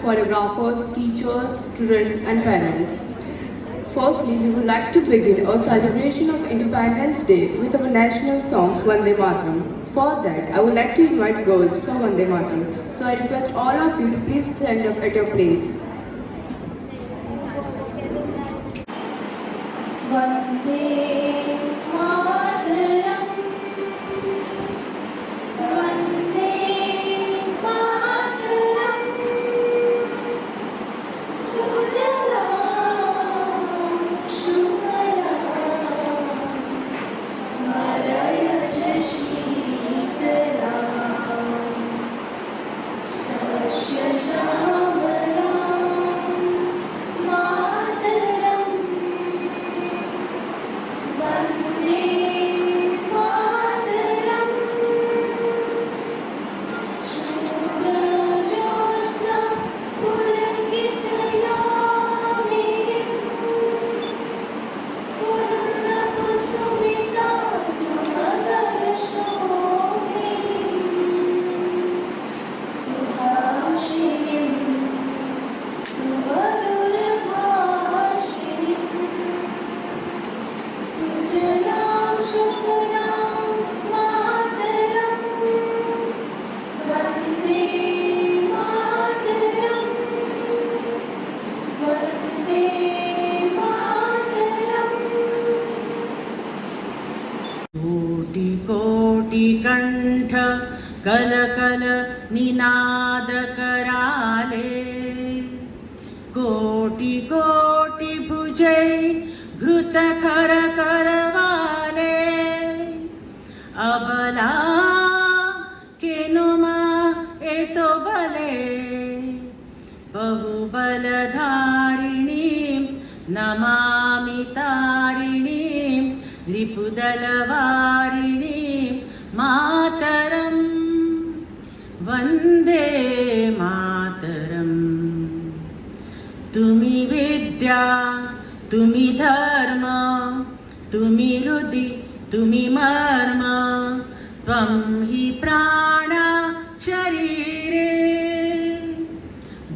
choreographers, teachers, students and parents. Firstly, we would like to begin our celebration of Independence Day with our national song Vande Mataram. For that, I would like to invite girls for Vande Mataram. So I request all of you to please stand up at your place. Vande Mataram, Vande Mataram, Sujalam Shukalam, Malayaj Sheetalam, Sasya Shamalam, Mataram. Vande Mataram, Shubha Jyotsna Pulkitayamini, Purna Kusumita Dhruvagalashomini, Suhashinim Sumadurabhashinim, Sujalam Shukalam Mataram, Vande Mataram, Vande Mataram. कोटि कोटि कंठ कल कल निनाद कराले, कोटि कोटि भुजै घृत खर करवाले, अबला केनुमा एतो बले, बहुबलधारिणीं नमामि तारिणीं, रिपुदलवारिणीं मातरं, वन्दे मातरम्। तुमि विद्या तुमि धर्म, तुमि हृदि तुमि मर्म, त्वं हि प्राण शरीरे,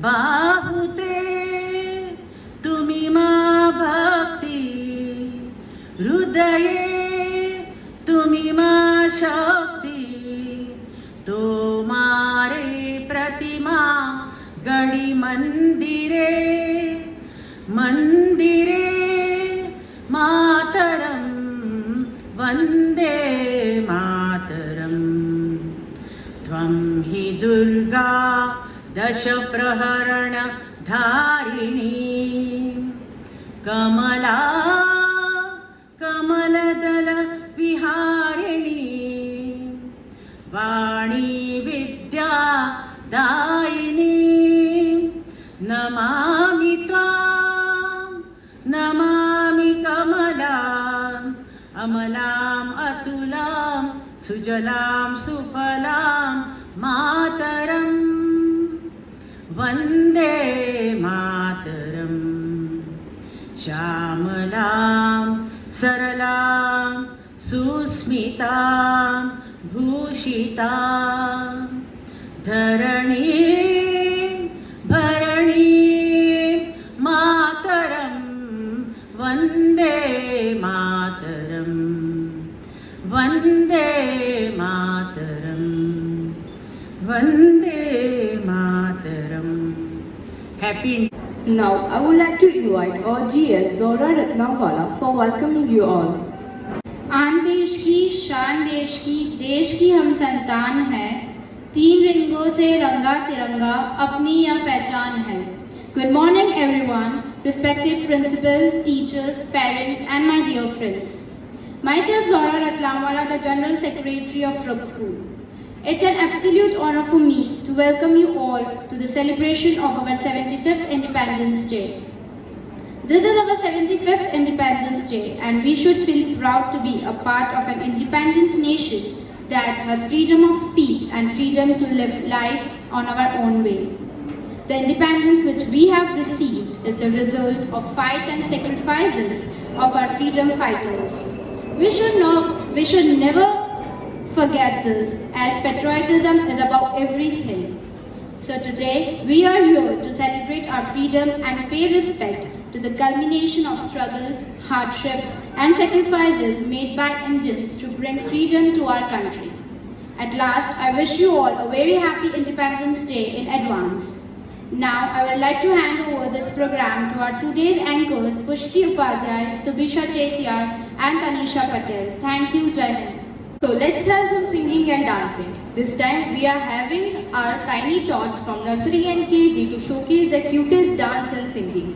बाहुते तुमि मा भक्ति, हृदये तुमि मा शक्ति, तोमारे प्रतिमा गणि मंदिरे, मंदिरे मातरं, वन्दे मातरम्। त्वं हि दुर्गा दश प्रहरण धारिणी, कमला कमलदल विहारिणी, वाणी विद्या दायिनी, नमामि त्वां, नमामि कमलाम्, अमलाम् अतुलां, सुजलां सुफलां मातरं, वन्दे मातरम्। श्यामलां सरलां सुस्मितां भूषितां, धरणीं भरणीं मातरं, वन्दे मातरं, वन्दे मातरं, Vande Mataram. Happy. Now I would like to invite our GS Zora Ratnawala for welcoming you all. आन देश की शान देश की देश की हम संतान हैं, तीन रंगों से रंगा तिरंगा अपनी यह पहचान है। Good morning everyone, respected principal, teachers, parents and my dear friends. Myself Zora Ratnawala, the General Secretary of Rook School. It's an absolute honor for me to welcome you all to the celebration of our 75th Independence Day. This is our 75th Independence Day and we should feel proud to be a part of an independent nation that has freedom of speech and freedom to live life on our own way. The independence which we have received is the result of fight and sacrifices of our freedom fighters. We should never forget this, as patriotism is about everything. So today, we are here to celebrate our freedom and pay respect to the culmination of struggle, hardships, and sacrifices made by Indians to bring freedom to our country. At last, I wish you all a very happy Independence Day in advance. Now, I would like to hand over this program to our today's anchors, Pushti Upadhyay, Subisha Chetiar, and Tanisha Patel. Thank you, Jai Hind. So let's have some singing and dancing. This time we are having our tiny tots from nursery and KG to showcase the cutest dance and singing.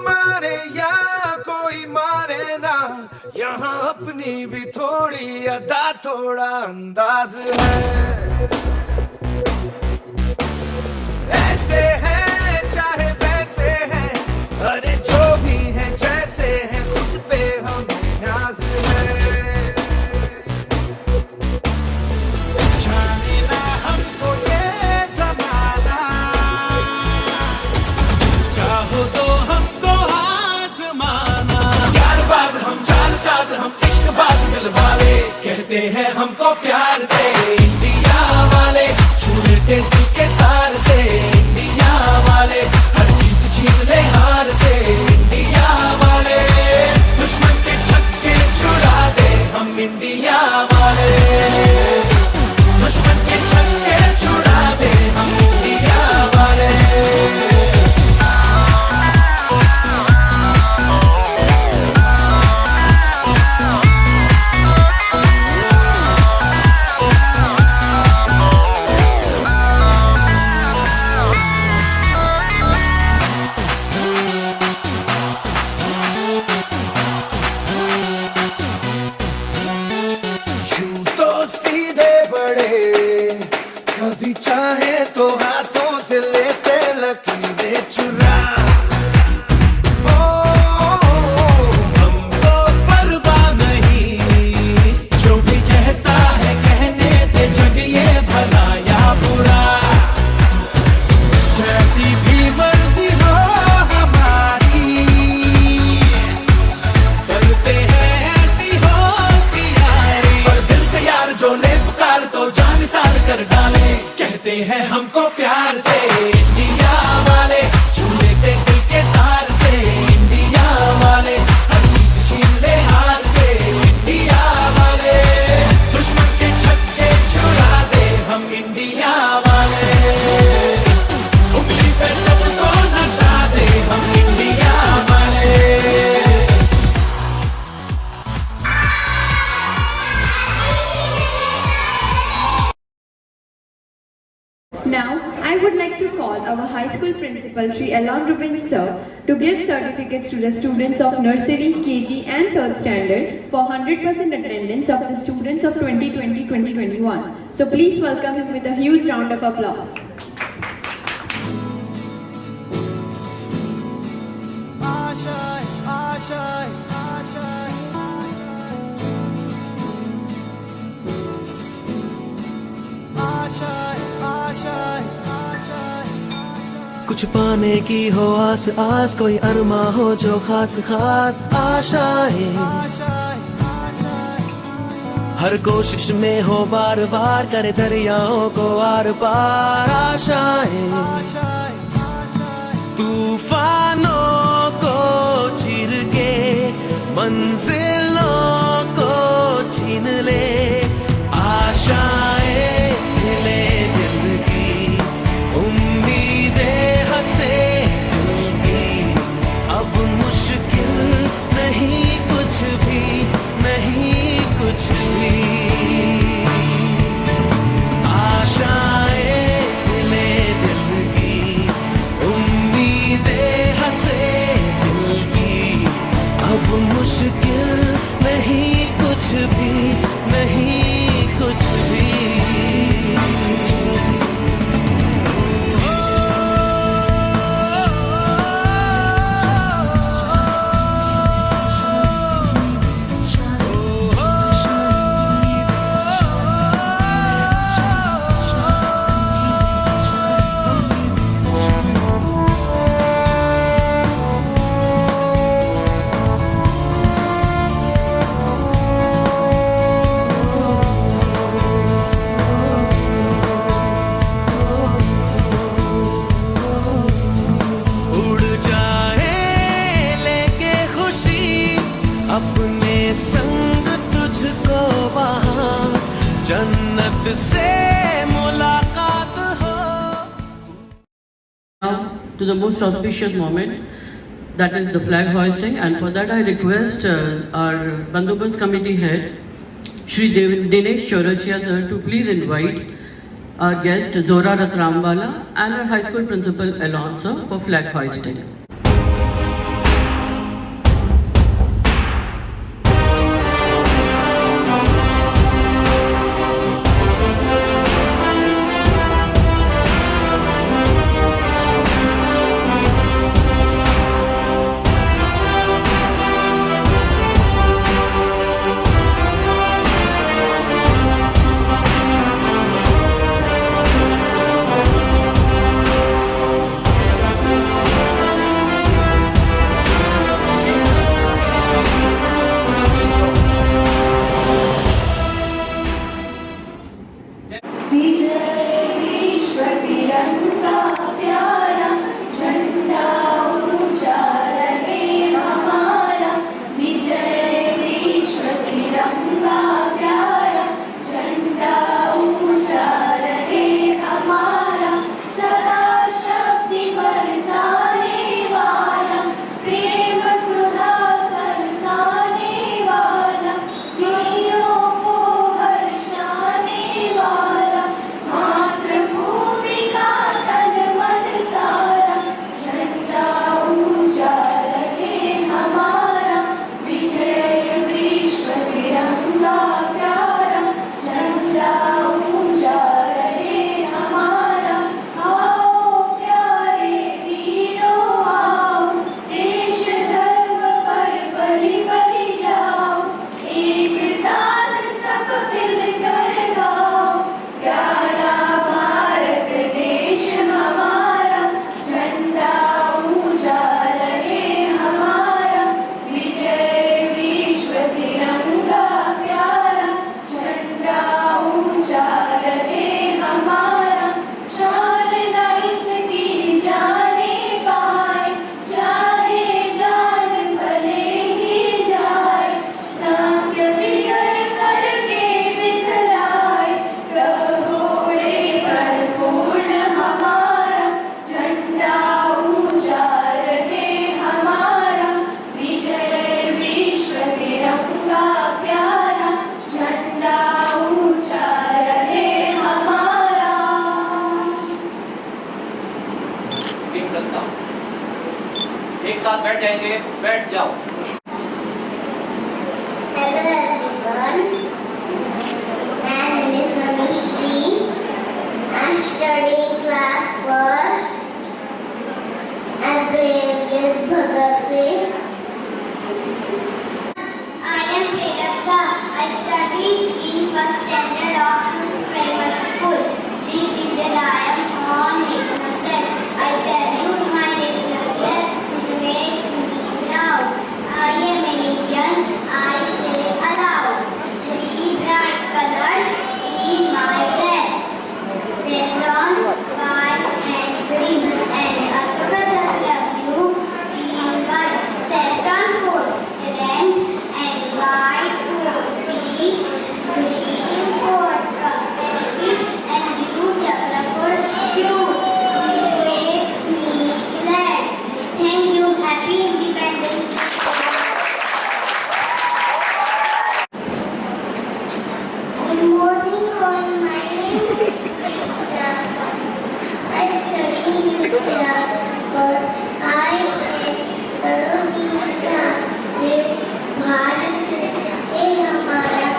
मारे या कोई मारे ना, यहाँ अपनी भी थोड़ी अदा थोड़ा अंदाज है। ऐसे हैं चाहे वैसे हैं, अरे जो भी हैं जैसे हैं, खुद पे हमें नाज है। जाने ना हमको ये ज़माना, चाहो तो हमको आज़माना। यारबाज हम, चालसाज हम, इश्कबाज दिल वाले, कहते हैं हमको प्यार से इंडिया वाले, छू लेते दिल के तार से इंडिया वाले, हर जीत छीन ले हार से इंडिया वाले, दुश्मन के छक्के छुड़ा दे हम इंडिया वाले, दुश्मन के छक्के छुड़ा दे हम इंडिया वाले। call our high school principal, Sri Alan Rubin sir, to give certificates to the students of nursery, KG and 3rd standard for 100% attendance of the students of 2020-2021. So please welcome him with a huge round of applause. कुछ पाने की हो आस आस, कोई अरमा हो जो खास खास आशाएं, हर कोशिश में हो बार बार, करे दरियाओं को आर पार आशाएं, तूफानों को चीर के मंजिलों को छीन ले, आशाएं ले दिल की, उम्मीदें हंसे दिल की, अब मुश्किल नहीं कुछ भी, नहीं कुछ भी, आशाएं ले दिल की, उम्मीदें हंसे दिल की, अब मुश्किल नहीं कुछ भी, नहीं कुछ भी। अपने संग तुझको वहाँ जन्नत से मुलाकात हो। Now to the most auspicious moment, that is the flag hoisting, and for that I request our Bandobast committee head, Shri Dinesh Chaurasia sir, to please invite our guest Zora Ratramwala and our high school principal Alon sir for flag hoisting. am studying class first at Brigade Bhagat Singh. I am Priyanka. I study in first standard of primary school. This is the I am on national dress. I salute my national dress, which makes me proud. I am an Indian. I say aloud. Three bright colors in my flag: saffron, white, and green, and Ashoka Chakra blue, green, white. Saffron for strength and white for peace, green for prosperity, and blue chakra for truth, which makes me glad. Thank you. Happy Independence Day. Good morning, all. My name is Isha. I study in class first. I am Sarojini Nandre. Bharat देश ये हमारा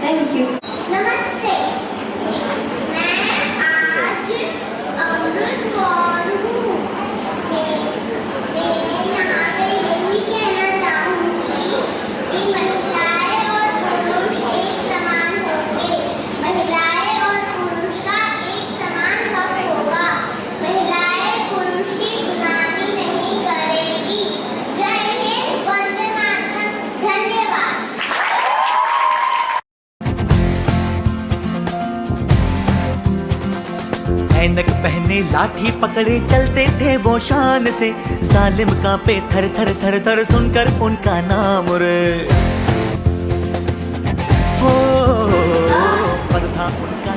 thank you. नमस्ते, मैं आज अमृत कौर हूँ। मैं यहाँ पे यही कहना चाहूँगी कि महिलाएं और पुरुष एक समान होंगे। महिलाएं और पुरुष का एक समान हक होगा। महिलाएं पुरुष की गुलामी नहीं करेगी। जय हिंद, वंदे मातरम। धन्यवाद। ऐनक पहने लाठी पकड़े चलते थे वो शान से, जालिम कांपे थर थर थर थर सुनकर उनका नाम रे। हो पर था उनका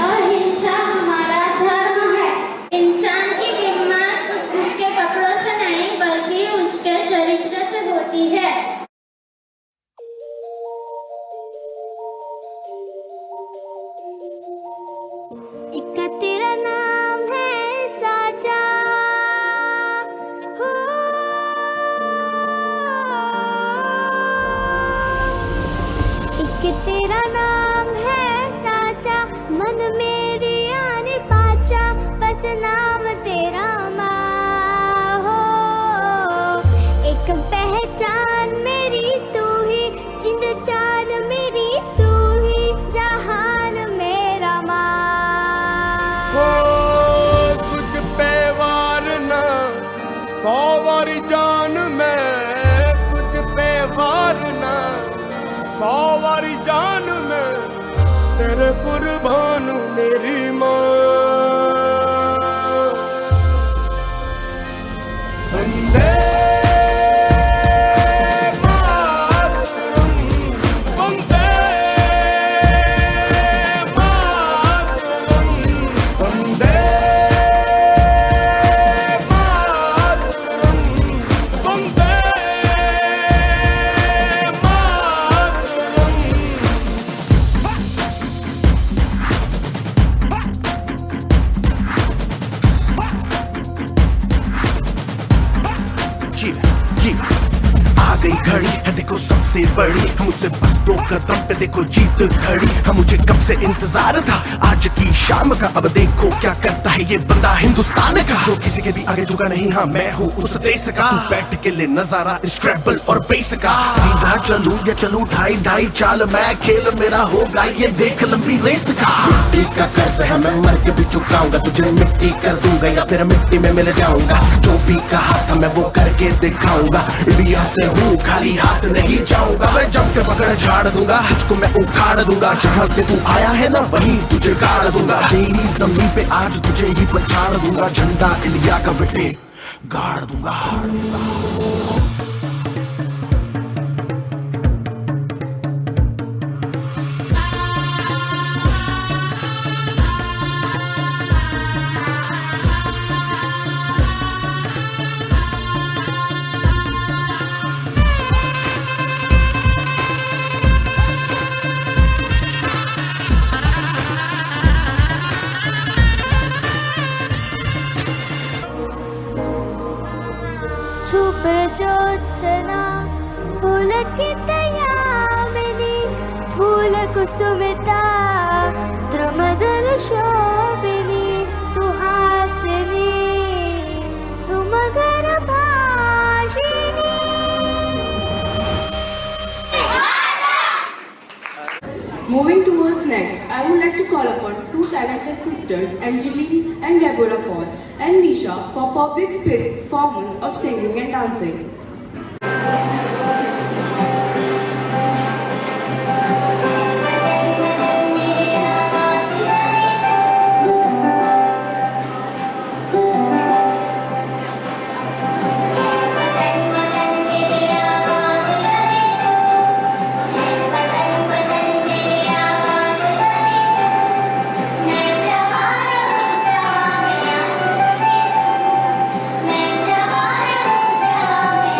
अहिंसा हमारा धर्म है। इंसान की कीमत उसके कपड़ों से नहीं बल्कि उसके चरित्र से होती है। एक तेरा नाम है साचा, हो एक तेरा नाम है साचा, मन मेरी आने पाचा, बस नाम तेरा माँ हो। एक पहचान मेरी तू ही, जिंद जान मेरी तू ही, जहान मेरा माँ। हो तुझ पे वार न 100 वारी जान में, तुझ पे वार न 100 वारी जान में, तेरे कुर्बान मेरी माँ। वंदे मातरम, वंदे मातरम, वंदे मातरम, वंदे आ गई घड़ी है देखो सबसे बड़ी, मुझसे बस 2 कदम पे देखो जीत खड़ी। हम मुझे कब से इंतजार था आज की शाम का, अब देखो क्या करता है ये बंदा हिंदुस्तान का, जो किसी के भी आगे झुका नहीं। हाँ मैं हूँ उस देश का, तू बैठ के ले नजारा इस ट्रैवल और बेस का। सीधा चलूं या चलूं ढाई ढाई चाल, मैं खेल मेरा होगा ये देख लंबी रेस का। मिट्टी का कर्ज है मैं मर के भी चुकाऊंगा, तुझे मिट्टी कर दूंगा या फिर मिट्टी में मिल जाऊंगा। जो भी कहा था मैं वो करके दिखाऊंगा, इंडिया से हूँ खाली हाथ नहीं जाऊंगा। मैं जम के पकड़ झाड़ दूंगा, तुझको मैं उखाड़ दूंगा। जहाँ से तू आया है ना वहीं तुझे गाड़ दूंगा। तेरी जमीन पे आज तुझे ही पछाड़ दूंगा, झंडा इंडिया का बेटे गाड़ दूंगा। छुप ज्योत्सना पुलकितयामिनी, फूल कुसुमिता द्रुमदल शोभिनी, सुहासिनी सुमधुर Bhashini. Moving towards next, I would like to call upon 2 talented sisters, Angeline and Deborah Paul and Misha, for public performance of singing and dancing. मैं जहाँ रहूँ जहाँ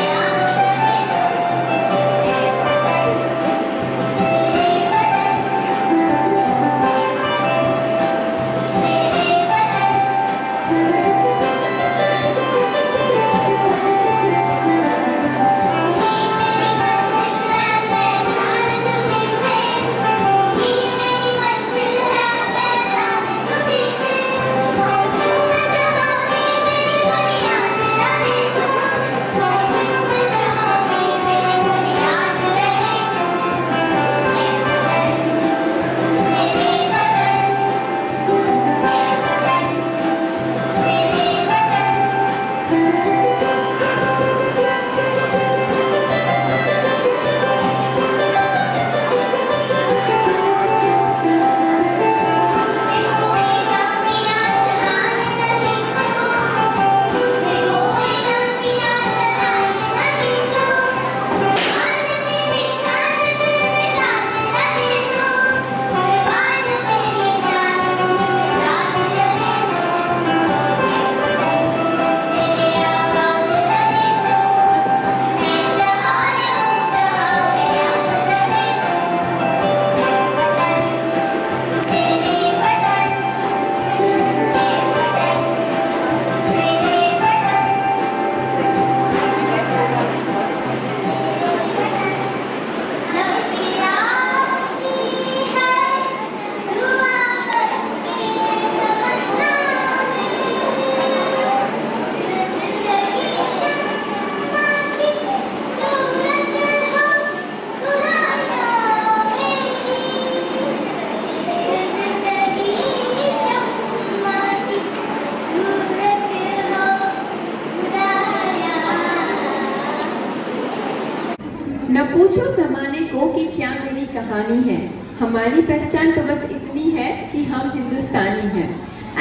कहानी है। हमारी पहचान तो बस इतनी है कि हम हिंदुस्तानी हैं।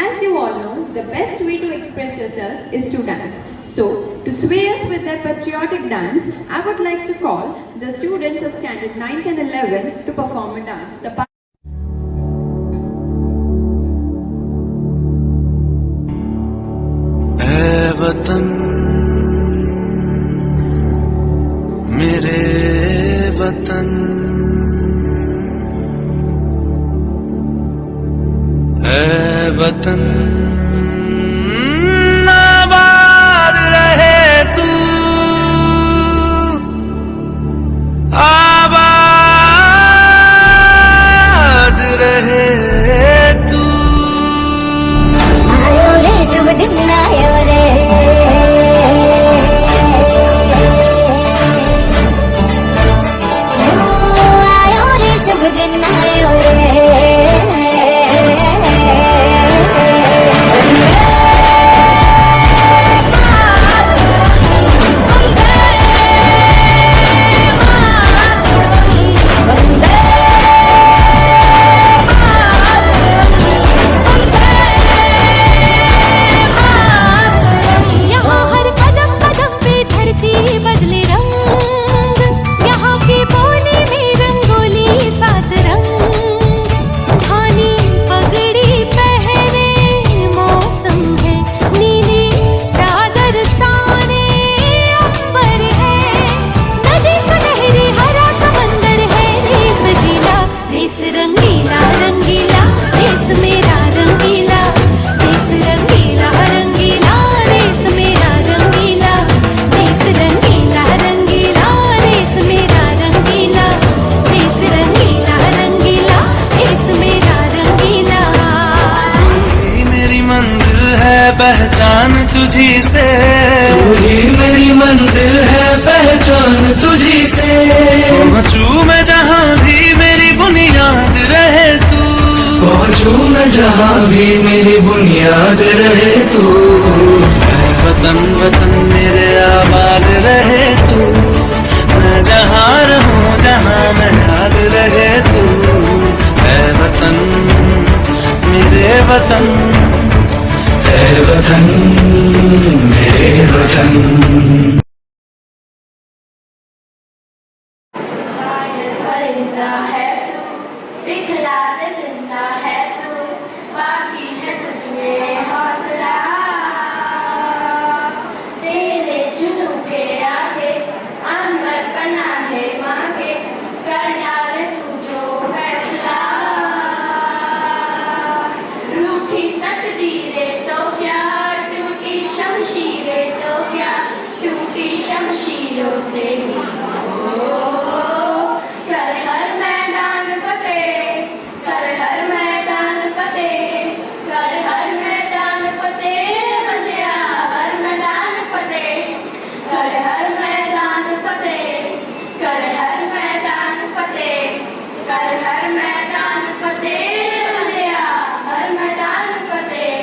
As you all know, the best way to express yourself is to dance. So, to sway us with their patriotic dance, I would like to call the students of standard 9th and 11 to perform a dance. ऐ वतन मेरे वतन, ऐ वतन आबाद रहे तू, आबाद रहे तू। आयो रे शुभ दिन आयो रे, आयो रे शुभ दिन आयो रे। पहचान तुझी से, तू ही मेरी मंजिल है, पहचान तुझी से। पहुँचूं मैं जहाँ भी मेरी बुनियाद रहे तू, पहुँचूं मैं जहाँ भी मेरी बुनियाद रहे तू। ऐ वतन वतन मेरे आबाद रहे तू, मैं जहाँ रहूं जहाँ मैं याद रहे तू। ऐ वतन मेरे वतन, ऐ वतन मेरे वतन। परिंदा है तू, दिखला दे जिंदा है तू, बाकी है तुझ में हौसला। तेरे जुनू के आगे अमर बना है मांगे, कर डाले तू जो फैसला। रूठी तकदीरें तो क्या, टूटी शमशीरें तो क्या, टूटी शमशीरों से ही कर हर मैदान फतेह, कर हर मैदान फतेह, कर हर मैदान फतेह, बंदिया हर मैदान फतेह, कर हर मैदान फतेह, कर हर मैदान फतेह, कर हर मैदान फतेह, बंदिया हर मैदान फतेह।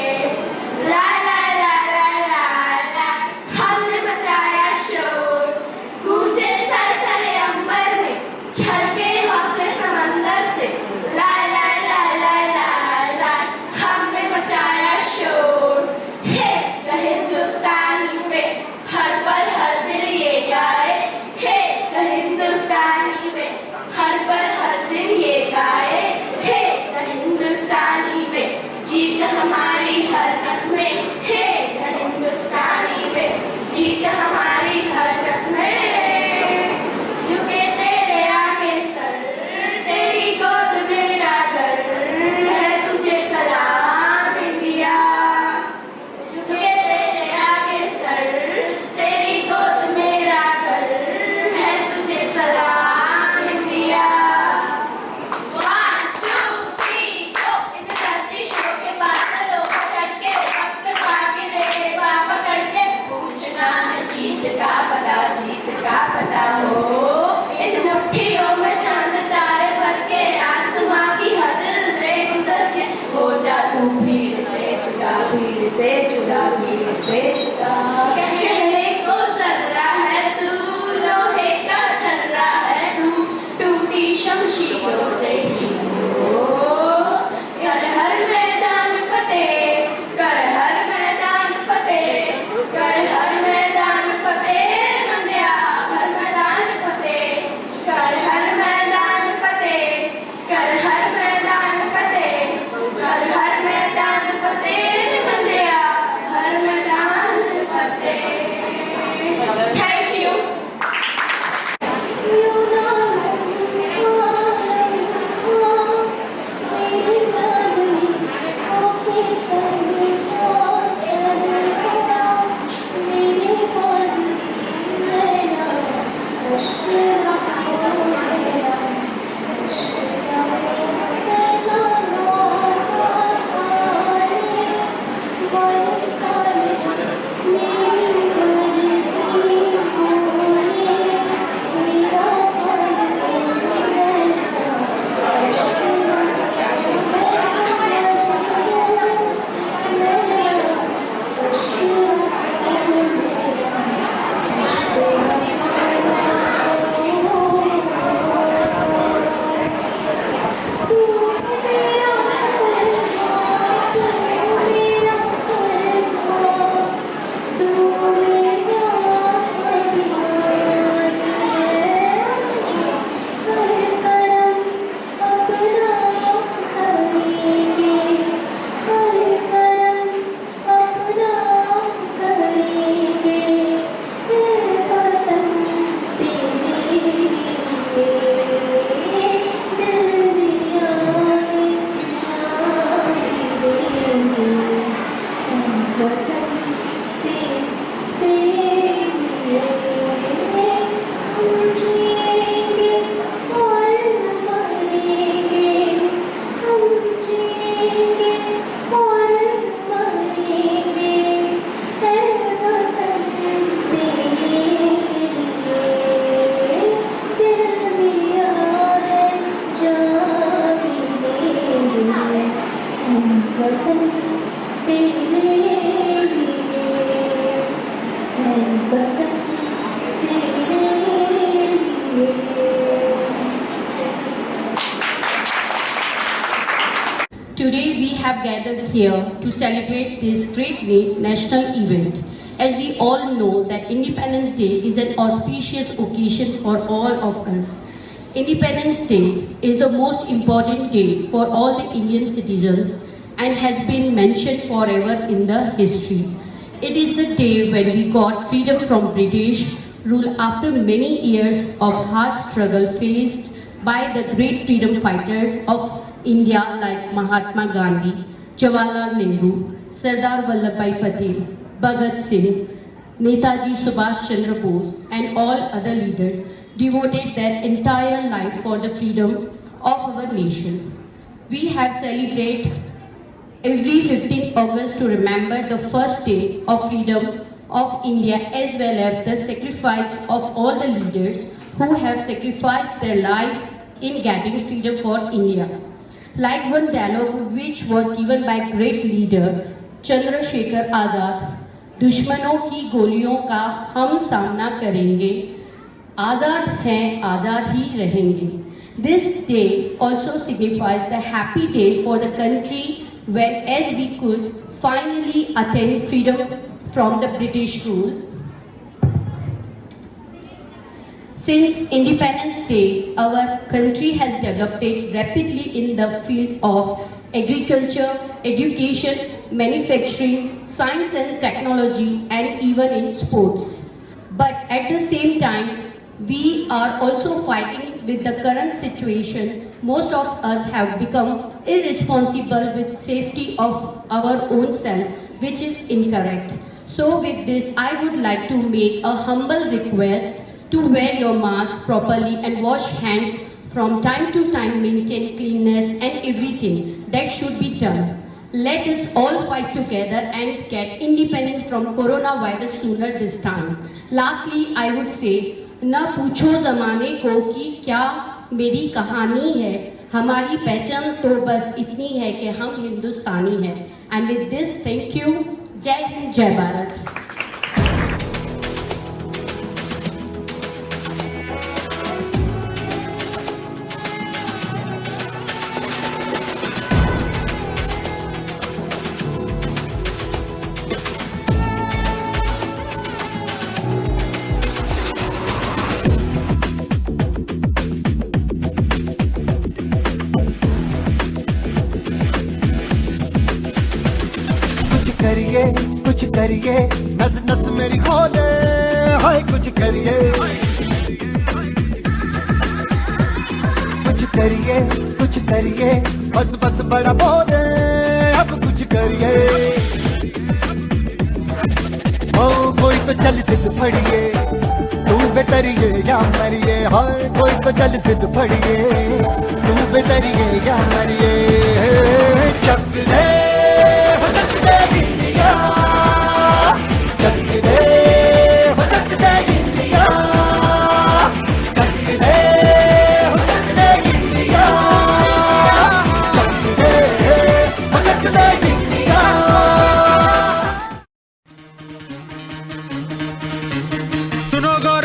ला ला ला ला ला ला, हमने मचाया शोर, गूंजे सारे सारे अंबर में, छलके हौसले समंदर से। ला ला ला ला ला ला, हमने मचाया शोर। हे द हिंदुस्तानी पे हर पल हर दिल ये गाए, हे द हिंदुस्तानी पे हर पल हर दिल ये गाए, हे द हिंदुस्तानी पे जीत हमारी हर नस में, हे द हिंदुस्तानी पे जीत हमारी हर नस में। झुके तेरे आगे सर, तेरी गोद मेरा घर है, तुझे सलाम इंडिया। झुके तेरे आगे सर, तेरी गोद मेरा घर है, तुझे सलाम इंडिया। 1 2 3 गो, इन गर्दिशों के बादलों को चढ़ के, अब तक आगे ले पकड़ के, पूछना है जीत का पता, जीत का पता हो। इन मुट्ठियों में चांद तारे भर के, आसमां की हद से गुजर के, हो जा तू भीड़ से जुदा, भीड़ से जुदा, भीड़ से जुदा। कहने को जर्रा है तू, लोहे का छर्रा है तू, टूटी शमशीर करेंगे, हर करम अपना करेंगे, ये वतन तेरे लिए, दिल दिया जान देंगे, हम वतन तेरे लिए, हम जिएंगे और मरेंगे, हम जिएंगे और मरेंगे, है वतन तेरे लिए, दिल दिया है जान देंगे, हम वतन तेरे लिए, है वतन तेरे लिए। Today we have gathered here to celebrate this great national event. As we all know that Independence Day is an auspicious occasion for all of us. Independence Day is the most important day for all the Indian citizens and has been mentioned forever in the history. It is the day when we got freedom from British rule after many years of hard struggle faced by the great freedom fighters of India like Mahatma Gandhi, Jawaharlal Nehru, Sardar Vallabhbhai Patel, Bhagat Singh, Netaji Subhash Chandra Bose and all other leaders devoted their entire life for the freedom of our nation. We have celebrated every 15th August to remember the first day of freedom of India as well as the sacrifice of all the leaders who have sacrificed their life in getting freedom for India. Like one dialogue which was given by great leader Chandrasekhar Azad, दुश्मनों की गोलियों का हम सामना करेंगे, आज़ाद हैं आज़ाद ही रहेंगे. This day also signifies the happy day for the country when as we could finally attain freedom from the British rule. Since Independence Day, our country has developed rapidly in the field of agriculture, education, manufacturing, science and technology, and even in sports. But at the same time, we are also fighting with the current situation. Most of us have become irresponsible with safety of our own self, which is incorrect. So with this, I would like to make a humble request to wear your mask properly and wash hands from time to time, maintain cleanliness and everything that should be done. Let us all fight together and get independence from coronavirus sooner this time. Lastly, I would say, न पूछो ज़माने को कि क्या मेरी कहानी है, हमारी पहचान तो बस इतनी है कि हम हिंदुस्तानी हैं. And with this, thank you. जय हिंद, जय भारत. कुछ करिए नस नस मेरी खोले, हाय कुछ करिए बस बस बड़ा बोले, अब कुछ करिए. ओ कोई तो चल सिद्ध फड़िए, तू बेतरिए या मरिए, हाय कोई तो चल सिद्ध फड़िए, तू बेतरिए या मरिए. चक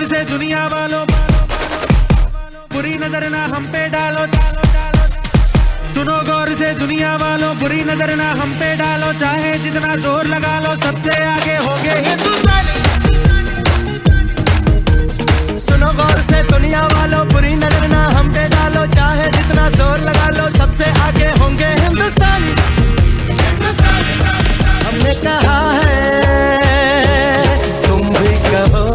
दे दुनिया वालों, बुरी नजर ना हम पे डालो. सुनो गौर से दुनिया वालों, बुरी नजर ना हम पे डालो. चाहे जितना जोर लगा लो, सबसे आगे होगे हिंदुस्तानी. सुनो गौर से दुनिया वालों, बुरी नजर ना हम पे डालो, चाहे जितना जोर लगा लो, सबसे आगे होंगे हिंदुस्तानी। हमने कहा है तुम भी कहो,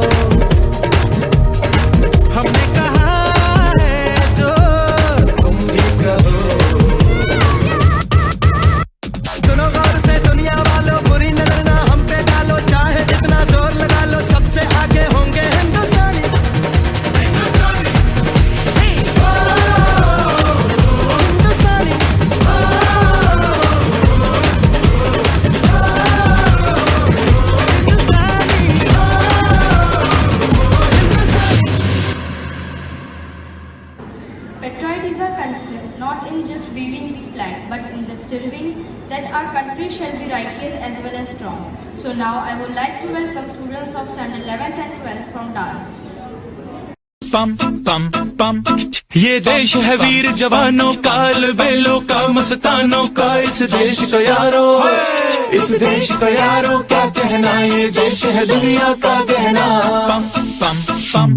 हमने कहा है जो तुम भी कहो। सुनो गौर से दुनिया वालों, बुरी नजर ना हम पे डालो, चाहे जितना जोर लगा लो, सबसे आगे होंगे हिंदुस्तानी। Patriot is a concept not in just waving the flag, but in the striving that our country shall be righteous as well as strong. So now I would like to welcome students of standard 11th and 12th from dance. पम पम पम, ये देश है वीर जवानों का, बेलों का, मस्तानों का, इस देश का यारो, इस देश का यारो क्या कहना, ये देश है दुनिया का गहना। पम पम पम,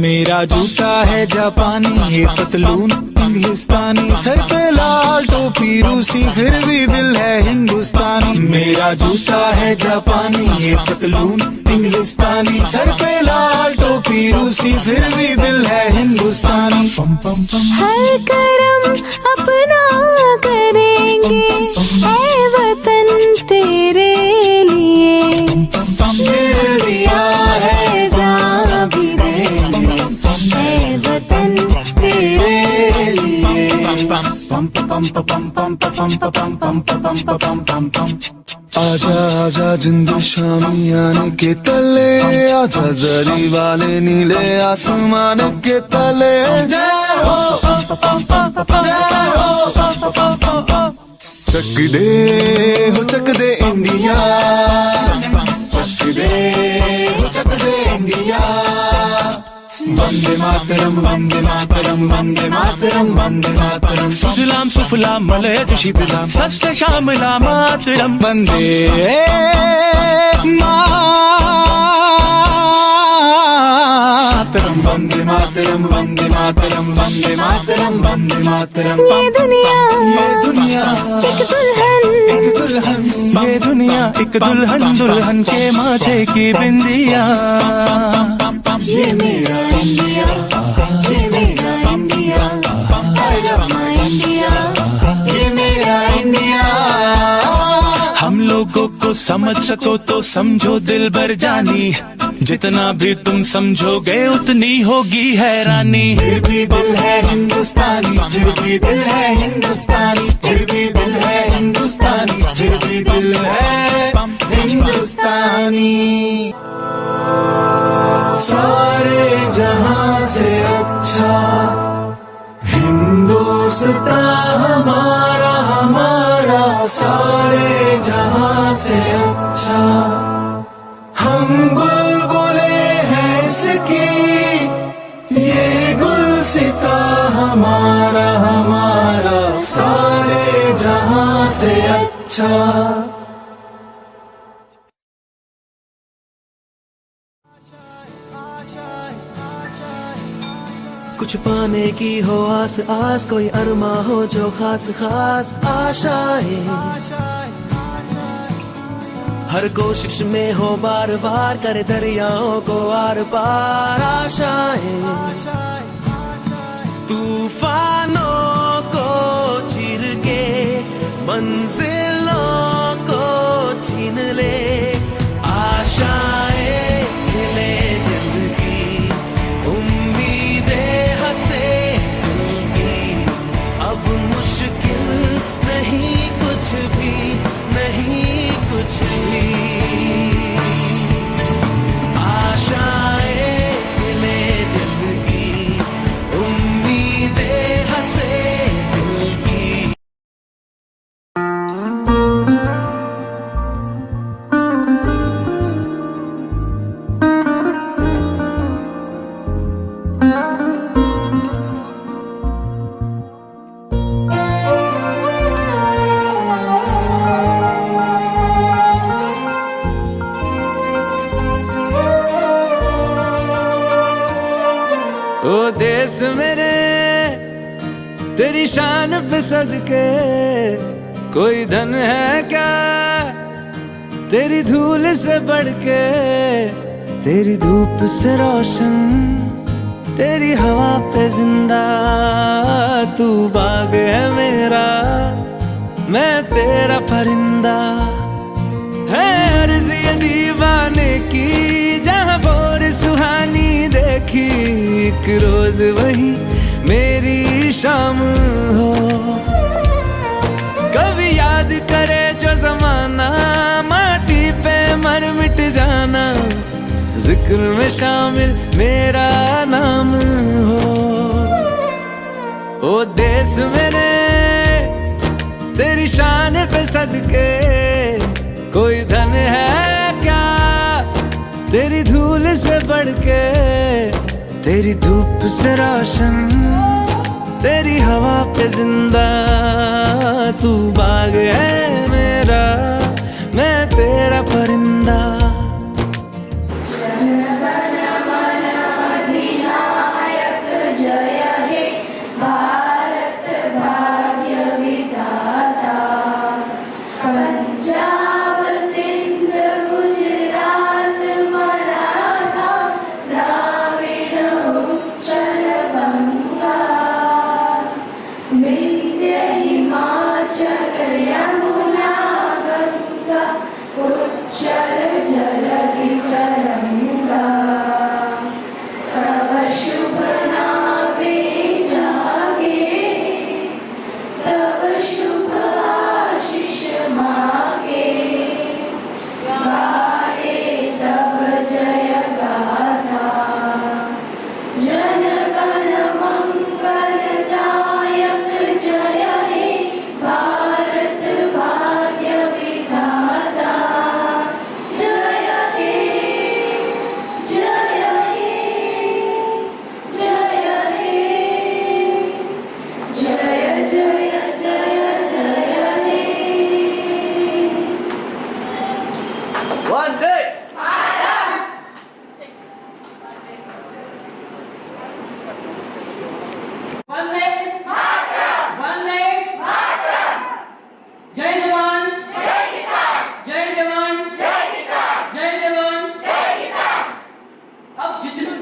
मेरा जूता है जापानी, ये पतलून इंग्लिस्तानी, सर पे लाल टोपी रूसी, फिर भी दिल है हिंदुस्तानी। मेरा जूता है जापानी, ये पतलून इंग्लिस्तानी, सर पे लाल टोपी रूसी, फिर भी दिल है हिंदुस्तानी। पम पम पम, हर करम अपना करेंगे ऐ वतन तेरे लिए, दिल दिया है जान भी देंगे ऐ वतन तेरे लिए। पम पम पम पम पम पम पम पम पम पम पम, आजा आजा जिंद शामियाने के तले, आजा जरी वाले नीले आसमान के तले। चक दे हो चक दे इंडिया, चक दे हो चक दे इंडिया। वंदे मातरम वंदे मातरम वंदे मातरम वंदे मातरम, सुजलाम सुफलाम मलयज शीतलाम, सस्य श्यामलाम मातरम। वंदे मातरम वंदे मातरम वंदे मातरम वंदे मातरम वंदे मातरम। ये दुनिया एक दुल्हन, ये दुनिया एक दुल्हन, दुल्हन के माथे की बिंदिया। ये मेरा इंडिया, ये मेरा India, I love my India, ये मेरा इंडिया। हम लोगों को समझ सको तो समझो दिल भर जानी, जितना भी तुम समझोगे उतनी होगी हैरानी। फिर भी दिल है हिंदुस्तानी, फिर भी दिल है हिंदुस्तानी, फिर भी दिल है हिंदुस्तानी, फिर भी दिल है हिंदुस्तानी। सारे जहां से अच्छा हिंदुस्तान हमारा, हमारा सारे जहां से अच्छा। हम बुलबुले हैं इसकी, ये गुलसिता हमारा, हमारा सारे जहां से अच्छा। कुछ पाने की हो आस आस, कोई अरमा हो जो खास खास आशाएं, हर कोशिश में हो बार बार, करे दरियाओं को आर पार आशाएं। तूफानों को चीर के मंजिलों को छीन ले, आशाएं खिले दिल की, उम्मीदें हंसे दिल की। अब मुश्किल नहीं कुछ भी, नहीं कुछ भी, आशाएं खिले दिल की, उम्मीदें हंसे दिल की। पे सदके कोई धन है क्या तेरी धूल से बढ़ के, तेरी धूप से रोशन, तेरी हवा पे जिंदा। तू बाग है मेरा, मैं तेरा परिंदा। है अर्ज़ ये दीवाने की, जहाँ बोर सुहानी देखी, एक रोज वही मेरी शाम हो। कभी याद करे जो जमाना, माटी पे मर मिट जाना, जिक्र में शामिल मेरा नाम हो। ओ देश मेरे तेरी शान पे सदके कोई धन है क्या तेरी धूल से बढ़ के, तेरी धूप से रोशन, तेरी हवा पे जिंदा। तू बाग है मेरा, मैं तेरा परिंदा।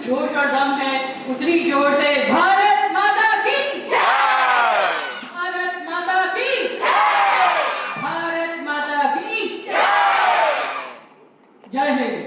जोश और दम है उतनी जोर से भारत माता की जय, भारत माता की जय, भारत माता की जय, जय हिंद।